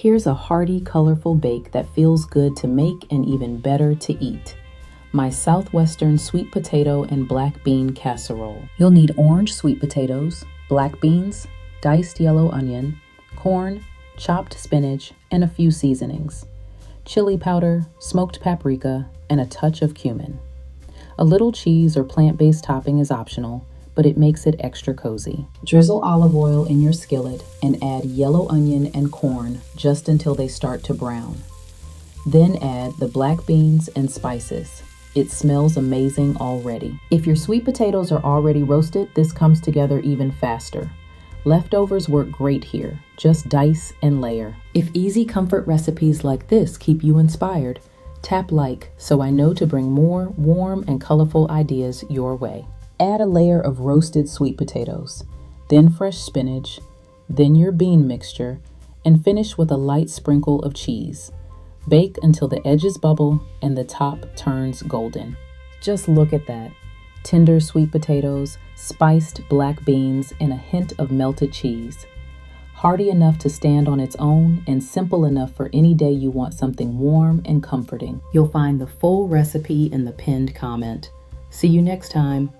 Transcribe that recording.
Here's a hearty, colorful bake that feels good to make and even better to eat. My Southwestern sweet potato and black bean casserole. You'll need orange sweet potatoes, black beans, diced yellow onion, corn, chopped spinach, and a few seasonings. Chili powder, smoked paprika, and a touch of cumin. A little cheese or plant-based topping is optional, but it makes it extra cozy. Drizzle olive oil in your skillet and add yellow onion and corn just until they start to brown. Then add the black beans and spices. It smells amazing already. If your sweet potatoes are already roasted, this comes together even faster. Leftovers work great here. Just dice and layer. If easy comfort recipes like this keep you inspired, tap like so I know to bring more warm and colorful ideas your way. Add a layer of roasted sweet potatoes, then fresh spinach, then your bean mixture, and finish with a light sprinkle of cheese. Bake until the edges bubble and the top turns golden. Just look at that. Tender sweet potatoes, spiced black beans, and a hint of melted cheese. Hearty enough to stand on its own and simple enough for any day you want something warm and comforting. You'll find the full recipe in the pinned comment. See you next time.